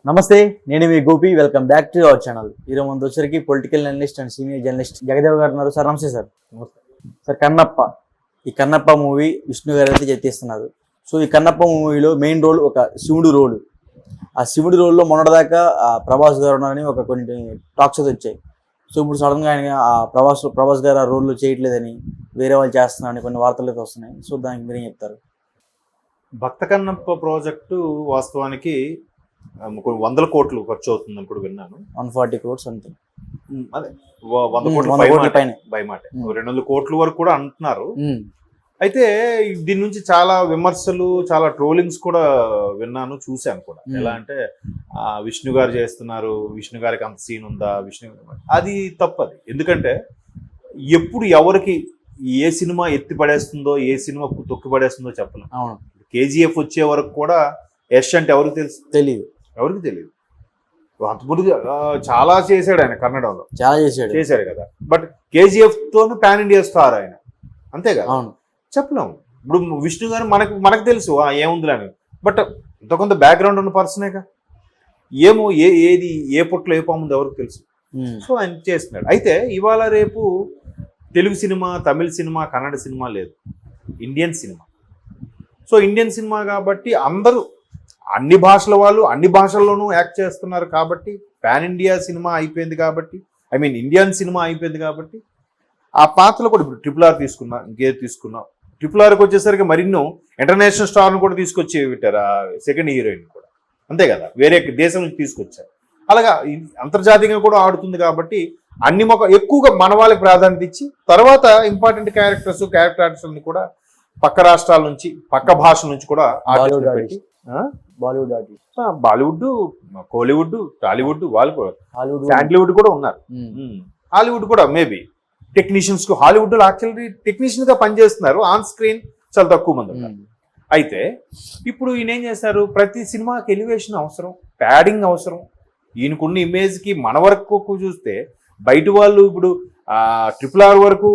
నమస్తే, నేను మీ Gopi. Welcome back to our channel. ఈరోజు మన వచ్చరికి political analyst and senior journalist Jagadev garu ఉన్నారు. సార్ నమస్తే. సార్ కన్నప్ప, ఈ కన్నప్ప మూవీ విష్ణు గారు అయితే చేస్తున్నారు. సో ఈ కన్నప్ప మూవీలో మెయిన్ రోల్ ఒక శివుడు రోల్. ఆ శివుడి రోల్లో మొన్నటిదాకా ప్రభాస్ గారు ఉన్నారని కొన్ని టాక్స్ అయితే వచ్చాయి. సో ఇప్పుడు సడన్గా ఆయన ప్రభాస్ గారు ఆ రోల్లో చేయట్లేదని, వేరే వాళ్ళు చేస్తున్నారని కొన్ని వార్తలు అయితే వస్తున్నాయి. సో దానికి మీరేం చెప్తారు? భక్త కన్నప్ప ప్రాజెక్టు వాస్తవానికి కొన్ని 100 కోట్లు ఖర్చు అవుతుందని కూడా విన్నాను. 140 crores అంతే. అదే 100 కోట్ల పైన బై మాట 200 కోట్ల వరకు కూడా అంటున్నారు. అయితే దీని నుంచి చాలా విమర్శలు, చాలా ట్రోలింగ్స్ కూడా విన్నాను, చూశాను కూడా. ఎలా అంటే విష్ణు గారు చేస్తున్నారు, విష్ణు గారికి అంత సీన్ ఉందా, అది తప్పది. ఎందుకంటే ఎప్పుడు ఎవరికి ఏ సినిమా ఎత్తి పడేస్తుందో, ఏ సినిమా తొక్కి పడేస్తుందో చెప్పలేం. KGF వచ్చే వరకు కూడా యష్ అంటే ఎవరికి తెలియదు. అంతకుముందు చాలా చేశాడు ఆయన, కన్నడంలో చాలా చేశాడు కదా. బట్ KGF తోనే పాన్ ఇండియా స్టార్ ఆయన, అంతే కదా. చెప్పలేము. ఇప్పుడు విష్ణు గారు మనకు తెలుసు ఏముంది అని, బట్ ఇంత కొంత బ్యాక్గ్రౌండ్ ఉన్న పర్సనేగా. ఏమో ఏది ఏ పుట్లో ఏ పాముంది ఎవరికి తెలుసు. సో ఆయన చేస్తున్నాడు. అయితే ఇవాళ రేపు తెలుగు సినిమా, తమిళ సినిమా, కన్నడ సినిమా లేదు, Indian cinema. So Indian cinema కాబట్టి అందరూ అన్ని భాషల వాళ్ళు అన్ని భాషల్లోనూ యాక్ట్ చేస్తున్నారు కాబట్టి, పాన్ ఇండియా సినిమా అయిపోయింది కాబట్టి, ఇండియన్ సినిమా అయిపోయింది కాబట్టి ఆ పాత్రలు కూడా ఇప్పుడు RRR తీసుకున్నా, ఇంకేది తీసుకున్నా, RRRకి వచ్చేసరికి మరిన్నో ఇంటర్నేషనల్ స్టార్ను కూడా తీసుకొచ్చి పెట్టారు, సెకండ్ హీరోయిన్ కూడా, అంతే కదా. వేరే దేశం నుంచి తీసుకొచ్చారు. అలాగా అంతర్జాతీయంగా కూడా ఆడుతుంది కాబట్టి అన్ని ఎక్కువగా మన వాళ్ళకి ప్రాధాన్యత ఇచ్చి, తర్వాత ఇంపార్టెంట్ క్యారెక్టర్ ఆర్టిస్టులని కూడా పక్క రాష్ట్రాల నుంచి, పక్క భాష నుంచి కూడా బాలీవుడ్, కోలీవుడ్, టాలీవుడ్, వాళ్ళు కూడా శాండ్లీవుడ్ కూడా ఉన్నారు. హాలీవుడ్ కూడా మేబీ టెక్నీషియన్స్ కు, హాలీవుడ్ లో యాక్చువల్లీ టెక్నీషియన్ గా పనిచేస్తున్నారు, ఆన్ స్క్రీన్ చాలా తక్కువ మంది ఉన్నారు. అయితే ఇప్పుడు ఈయన ఏం చేస్తారు, ప్రతి సినిమాకి ఎలివేషన్ అవసరం, ప్యాడింగ్ అవసరం. ఈయనకున్న ఇమేజ్ కి మన వరకు చూస్తే బయట వాళ్ళు ఇప్పుడు RRR వరకు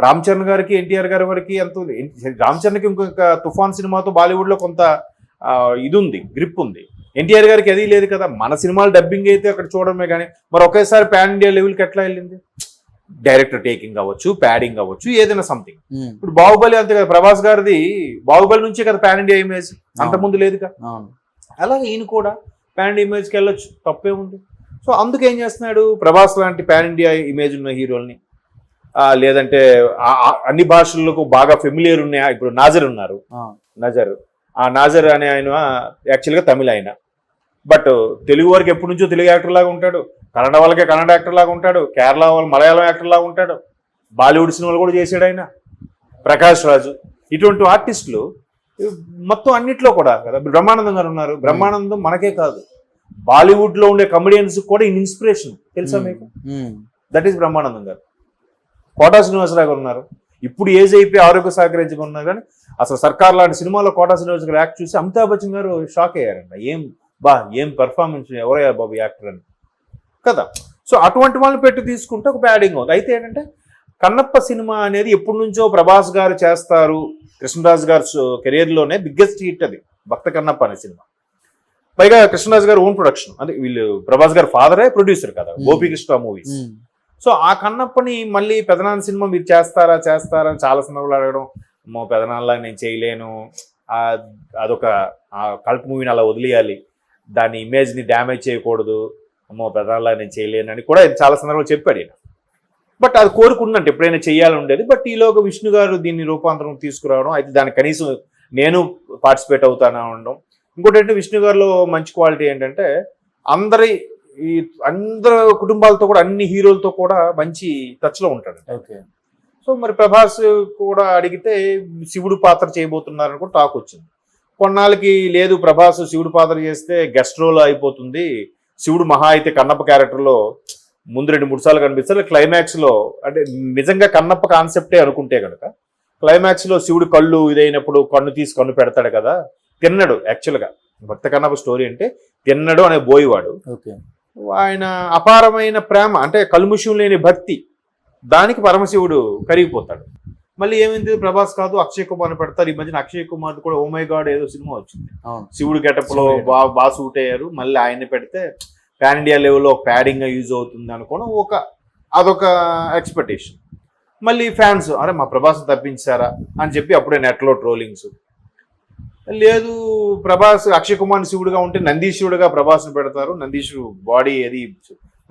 రామ్ చరణ్ గారికి, NTR గారి వరకు ఎంత ఉంది. రామ్ చరణ్కి ఇంకొక తుఫాన్ సినిమాతో బాలీవుడ్ లో కొంత ఇది ఉంది, గ్రిప్ ఉంది. NTR గారికి అది లేదు కదా. మన సినిమాలు డబ్బింగ్ అయితే అక్కడ చూడడమే కానీ మరి ఒకేసారి పాన్ ఇండియా లెవెల్కి ఎట్లా వెళ్ళింది? డైరెక్టర్ టేకింగ్ అవ్వచ్చు, ప్యాడింగ్ అవ్వచ్చు, ఏదైనా సంథింగ్. ఇప్పుడు బాహుబలి అంతే కదా, ప్రభాస్ గారిది బాహుబలి నుంచే కదా పాన్ ఇండియా ఇమేజ్, అంతకుముందు లేదు కదా. అలాగే ఈయన కూడా పాన్ ఇండియా ఇమేజ్కి వెళ్ళొచ్చు, తప్పే ఉంది. సో అందుకు ఏం చేస్తున్నాడు, ప్రభాస్ లాంటి పాన్ ఇండియా ఇమేజ్ ఉన్న హీరోల్ని, లేదంటే అన్ని భాషలకు బాగా ఫెమిలియర్ ఉన్నాయి. ఇప్పుడు నాజర్ ఉన్నారు, నాజర్ అనే ఆయన యాక్చువల్గా తమిళ ఆయన, బట్ తెలుగు వారికి ఎప్పటి నుంచో తెలుగు యాక్టర్ లాగా ఉంటాడు, కన్నడ వాళ్ళకే కన్నడ యాక్టర్ లాగా ఉంటాడు, కేరళ వాళ్ళు మలయాళం యాక్టర్ లాగా ఉంటాడు, బాలీవుడ్ సినిమాలు కూడా చేశాడు ఆయన. ప్రకాష్ రాజు, ఇటువంటి ఆర్టిస్టులు మొత్తం అన్నిట్లో కూడా కదా. బ్రహ్మానందం గారు ఉన్నారు. బ్రహ్మానందం మనకే కాదు, బాలీవుడ్ లో ఉండే కమెడియన్స్ కూడా ఇన్స్పిరేషన్, తెలుసా మీకు? దట్ ఈస్ బ్రహ్మానందం గారు. కోటా శ్రీనివాసరావు గారు ఉన్నారు. ఇప్పుడు ఏజ్ అయిపోయి ఆరోగ్య సహకరించుకుని ఉన్నారు, కానీ అసలు సర్కార్ లాంటి సినిమాలో కోటా శ్రీనివాసరావు గారు యాక్ట్ చూసి అమితాబ్ బచ్చన్ గారు షాక్ అయ్యారంట. ఏం పెర్ఫార్మెన్స్, ఎవరయ్యా బాబు యాక్టర్ అని కదా. సో అటువంటి వాళ్ళు పెట్టి తీసుకుంటే ఒక ప్యాడింగ్ ఉంది. అయితే ఏంటంటే కన్నప్ప సినిమా అనేది ఎప్పటి నుంచో ప్రభాస్ గారు చేస్తారు, కృష్ణరాజు గారు కెరియర్లోనే బిగ్గెస్ట్ హిట్ అది భక్త కన్నప్ప అనే సినిమా. పైగా కృష్ణరాజు గారు ఓన్ ప్రొడక్షన్, అంటే వీళ్ళు ప్రభాస్ గారు ఫాదరే ప్రొడ్యూసర్ కదా, గోపీకృష్ణ మూవీస్. సో ఆ కన్నప్పని మళ్ళీ పెదనాన్న సినిమా మీరు చేస్తారా అని చాలా సందర్భాలు అడగడం, పెదనాన్నలా నేను చేయలేను, అదొక కల్ట్ మూవీని అలా వదిలేయాలి, దాని ఇమేజ్ని డ్యామేజ్ చేయకూడదు, పెదనాన్నలా నేను చేయలేను అని కూడా చాలా సందర్భాలు చెప్పాడు ఈయన. బట్ అది కోరుకున్నట్టు ఎప్పుడైనా చేయాలని ఉండేది. బట్ ఈలోగా విష్ణు గారు దీన్ని రూపాంతరం తీసుకురావడం, అయితే దానికి కనీసం నేను పార్టిసిపేట్ అవుతాను అనడం. ఇంకోటి ఏంటంటే విష్ణు గారిలో మంచి క్వాలిటీ ఏంటంటే అందరి కుటుంబాలతో కూడా, అన్ని హీరోలతో కూడా మంచి టచ్లో ఉంటాడు. సో మరి ప్రభాస్ కూడా అడిగితే శివుడు పాత్ర చేయబోతున్నారని కూడా టాక్ వచ్చింది. కొన్నాళ్ళకి లేదు, ప్రభాస్ శివుడు పాత్ర చేస్తే గెస్ట్ రోల్ అయిపోతుంది, శివుడు మహా అయితే కన్నప్ప క్యారెక్టర్లో ముందు 2-3 సార్లు కనిపిస్తారు, క్లైమాక్స్లో అంటే నిజంగా కన్నప్ప కాన్సెప్టే అనుకుంటే కనుక క్లైమాక్స్లో శివుడు కళ్ళు ఇదైనప్పుడు కన్ను తీసి కన్ను పెడతాడు కదా. తిన్నడు యాక్చువల్గా భక్త కన్నప్ప స్టోరీ అంటే తిన్నడు అనే బోయివాడు, ఆయన అపారమైన ప్రేమ అంటే కల్ముషం లేని భక్తి, దానికి పరమశివుడు కరిగిపోతాడు. మళ్ళీ ఏమైంది, ప్రభాస్ కాదు అక్షయ్ కుమార్ పెడతారు. ఈ మధ్యన అక్షయ్ కుమార్ కూడా ఓ మై గాడ్ ఏదో సినిమా వచ్చింది, అవును. శివుడు గెటప్ లో బాగా సూట్ అయ్యారు. మళ్ళీ ఆయన్ని పెడితే పాన్ ఇండియా లెవెల్లో ప్యాడింగ్ గా యూజ్ అవుతుంది అనుకోవడం అదొక ఎక్స్పెక్టేషన్. మళ్ళీ ఫ్యాన్స్ అరే మా ప్రభాస్ తప్పించారా అని చెప్పి అప్పుడే నెట్లో ట్రోలింగ్స్. లేదు ప్రభాస్ అక్షయ్ కుమార్ శివుడుగా ఉంటే నందీశుడుగా ప్రభాస్ని పెడతారు, నందీశుడు బాడీ అది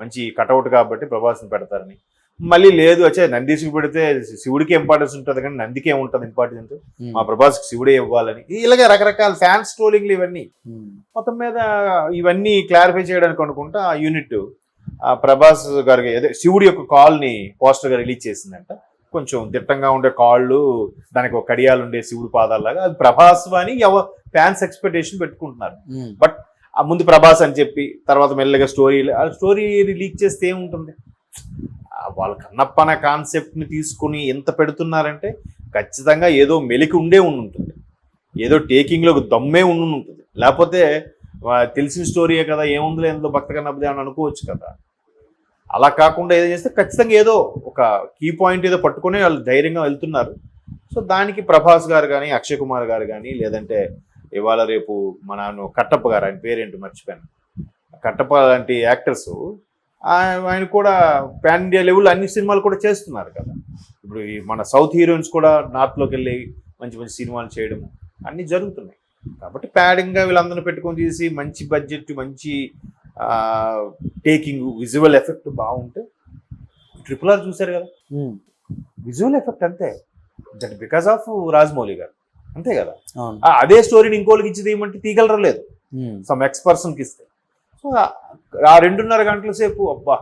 మంచి కటౌట్ కాబట్టి ప్రభాస్ని పెడతారని. మళ్ళీ లేదు వచ్చే నందీశుడు పెడితే శివుడికి ఇంపార్టెన్స్ ఉంటుంది కానీ నందికే ఉంటుంది ఇంపార్టెన్స్, మా ప్రభాస్కి శివుడే ఇవ్వాలని. ఇలాగే రకరకాల ఫ్యాన్స్ ట్రోలింగ్లు ఇవన్నీ. మొత్తం మీద ఇవన్నీ క్లారిఫై చేయడానికి అనుకుంటా ఆ యూనిట్ ప్రభాస్ గారికి అదే శివుడి యొక్క కాల్ని పోస్టర్గా రిలీజ్ చేసిందంట. కొంచెం దిట్టంగా ఉండే కాళ్ళు, దానికి ఒక కడియాలు ఉండే శివుడి పాదాలాగా, అది ప్రభాస్ అని ఫ్యాన్స్ ఎక్స్పెక్టేషన్ పెట్టుకుంటున్నారు. బట్ ఆ ముందు ప్రభాస్ అని చెప్పి తర్వాత మెల్లగా స్టోరీ లీక్ చేస్తే ఏముంటుంది, వాళ్ళ కన్నప్ప అనే కాన్సెప్ట్ని తీసుకుని ఎంత పెడుతున్నారంటే ఖచ్చితంగా ఏదో మెలికి ఉండే ఉంటుంది, ఏదో టేకింగ్లో దమ్మే ఉంటుంది. లేకపోతే తెలిసిన స్టోరీయే కదా ఏముందిలే ఎంతో భక్త కన్నప్పదే అని అనుకోవచ్చు కదా. అలా కాకుండా ఏదో చేస్తే ఖచ్చితంగా ఏదో ఒక కీ పాయింట్ ఏదో పట్టుకొని వాళ్ళు ధైర్యంగా వెళ్తున్నారు. సో దానికి ప్రభాస్ గారు కానీ అక్షయ్ కుమార్ గారు కానీ లేదంటే ఇవాళ రేపు మన కట్టప్ప గారు, ఆయన పేరేంటి మర్చిపోయాను, కట్టప్ప లాంటి యాక్టర్స్ ఆయన కూడా పాన్ ఇండియా లెవెల్ అన్ని సినిమాలు కూడా చేస్తున్నారు కదా. ఇప్పుడు ఈ మన సౌత్ హీరోయిన్స్ కూడా నార్త్లోకి వెళ్ళి మంచి మంచి సినిమాలు చేయడం అన్నీ జరుగుతున్నాయి. కాబట్టి ప్యాడింగ్గా వీళ్ళందరూ పెట్టుకొని తీసి మంచి బడ్జెట్, మంచి టేకింగ్, విజువల్ ఎఫెక్ట్ బాగుంటే RRR చూశారు కదా, విజువల్ ఎఫెక్ట్ అంతే, దట్ బికాస్ ఆఫ్ రాజమౌళి గారు, అంతే కదా. అదే స్టోరీని ఇంకోళ్ళకి ఇచ్చి తీయమంటే తీయగలరు లేదు, సమ్ ఎక్స్ పర్సన్కి ఇస్తే. సో ఆ 2.5 గంటల సేపు అబ్బా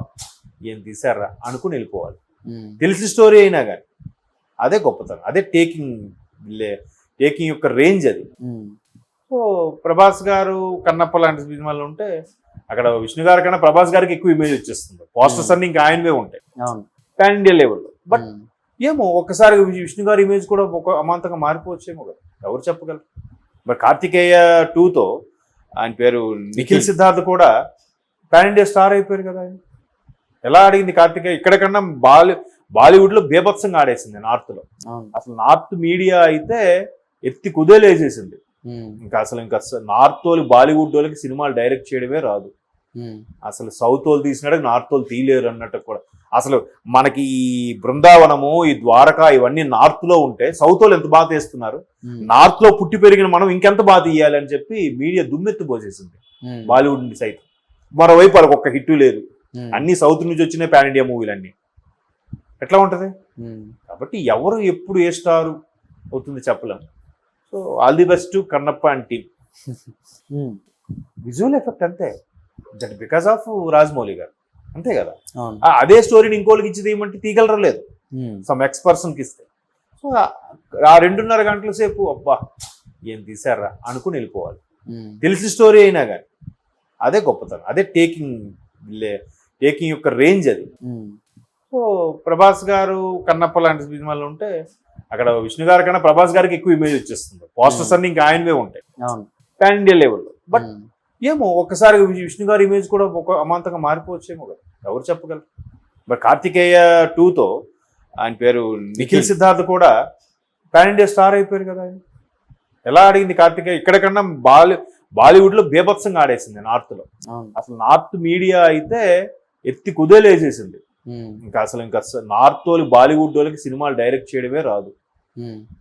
ఏం తీసారా అనుకుని వెళ్ళిపోవాలి, తెలిసిన స్టోరీ అయినా కానీ. అదే గొప్పతనం, అదే టేకింగ్ యొక్క రేంజ్ అది. సో ప్రభాస్ గారు కన్నప్ప లాంటి సినిమాలు ఉంటే అక్కడ విష్ణు గారి కన్నా ప్రభాస్ గారికి ఎక్కువ ఇమేజ్ వచ్చేస్తుంది, పోస్టర్స్ అన్ని ఇంకా ఆయనవే ఉంటాయి పాన్ ఇండియా లెవెల్లో. బట్ ఏమో ఒక్కసారి విష్ణు గారి ఇమేజ్ కూడా ఒక అమాంతంగా మారిపోవచ్చేమో కదా, ఎవరు చెప్పగలరు. మరి కార్తికేయ 2తో ఆయన పేరు నిఖిల్ సిద్ధార్థ్ కూడా పాన్ ఇండియా స్టార్ అయిపోయారు కదా. ఆయన ఎలా ఆడింది కార్తికేయ, ఇక్కడ కన్నా బాలీవుడ్లో బేభత్సంగా ఆడేసింది నార్త్లో. అసలు నార్త్ మీడియా అయితే ఎత్తి కుదేలేసేసింది. ఇంకా నార్త్ వాళ్ళు బాలీవుడ్ వాళ్ళకి సినిమాలు డైరెక్ట్ చేయడమే రాదు, అసలు సౌత్ వాళ్ళు తీసినాడు నార్త్ వాళ్ళు తీయలేరు అన్నట్టు కూడా. అసలు మనకి ఈ బృందావనము, ఈ ద్వారకా ఇవన్నీ నార్త్ లో ఉంటే సౌత్ వాళ్ళు ఎంత బాగా తీస్తున్నారు, నార్త్ లో పుట్టి పెరిగిన మనం ఇంకెంత బాగా తీయాలి అని చెప్పి మీడియా దుమ్మెత్తు పోసేసింది బాలీవుడ్ నుంచి సైతం. మరోవైపు వాళ్ళకి ఒక్క హిట్ లేదు, అన్ని సౌత్ నుంచి వచ్చినాయి పాన్ ఇండియా మూవీలు అన్ని. ఎట్లా ఉంటది. కాబట్టి ఎవరు ఎప్పుడు ఏ స్టార్ అవుతుంది చెప్పలేం. So all the best Kannappa and team. Visual effect అంతే, దట్ బికాస్ ఆఫ్ రాజమౌళి గారు, అంతే కదా. అదే స్టోరీని ఇంకోళ్ళకి ఇచ్చి తీయమంటే తీయగలరు లేదు, సమ్ ఎక్స్ పర్సన్కి ఇస్తే. సో ఆ 2.5 గంటల సేపు అబ్బా ఏం తీసారా అనుకుని వెళ్ళిపోవాలి, తెలిసిన స్టోరీ అయినా కానీ. అదే గొప్పతనం, అదే టేకింగ్ యొక్క రేంజ్ అది. సో ప్రభాస్ గారు కన్నప్ప లాంటి సినిమాలు ఉంటే అక్కడ విష్ణు గారి కన్నా ప్రభాస్ గారికి ఎక్కువ ఇమేజ్ వచ్చేస్తుంది, పోస్టర్స్ అన్ని ఇంకా ఆయనవే ఉంటాయి పాన్ ఇండియా లెవెల్లో. బట్ ఏమో ఒక్కసారి విష్ణు గారి ఇమేజ్ కూడా ఒక అమాంతంగా మారిపోవచ్చేమో కదా, ఎవరు చెప్పగలరు. మరి కార్తికేయ 2తో ఆయన పేరు నిఖిల్ సిద్ధార్థ్ కూడా పాన్ ఇండియా స్టార్ అయిపోయారు కదా. ఆయన ఎలా ఆడింది కార్తికేయ, ఇక్కడ కన్నా బాలీవుడ్లో బేభత్సంగా ఆడేసింది నార్త్లో. అసలు నార్త్ మీడియా అయితే ఎత్తి కుదేలేసేసింది. ఇంకా నార్త్ వాళ్ళు బాలీవుడ్ వాళ్ళకి సినిమాలు డైరెక్ట్ చేయడమే రాదు,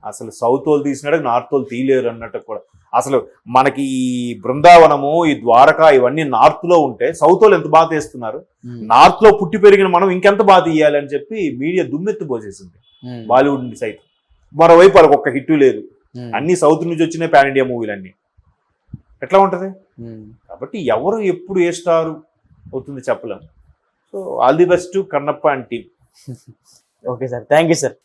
అసలు సౌత్ వాళ్ళు తీసినాడు నార్త్ వాళ్ళు తీయలేరు అన్నట్టు కూడా. అసలు మనకి ఈ బృందావనము, ఈ ద్వారకా ఇవన్నీ నార్త్ లో ఉంటే సౌత్ వాళ్ళు ఎంత బాగా తీస్తున్నారు, నార్త్ లో పుట్టి పెరిగిన మనం ఇంకెంత బాగా తీయాలి అని చెప్పి మీడియా దుమ్మెత్తు పోసేసింది బాలీవుడ్ నుంచి సైతం. మరోవైపు వాళ్ళకి ఒక్క హిట్ లేదు, అన్ని సౌత్ నుంచి వచ్చినాయి పాన్ ఇండియా మూవీలు అన్ని. ఎట్లా ఉంటది. కాబట్టి ఎవరు ఎప్పుడు ఏ స్టార్ అవుతుంది చెప్పలేం. So all the best Kannappa and team. Okay sir, thank you sir.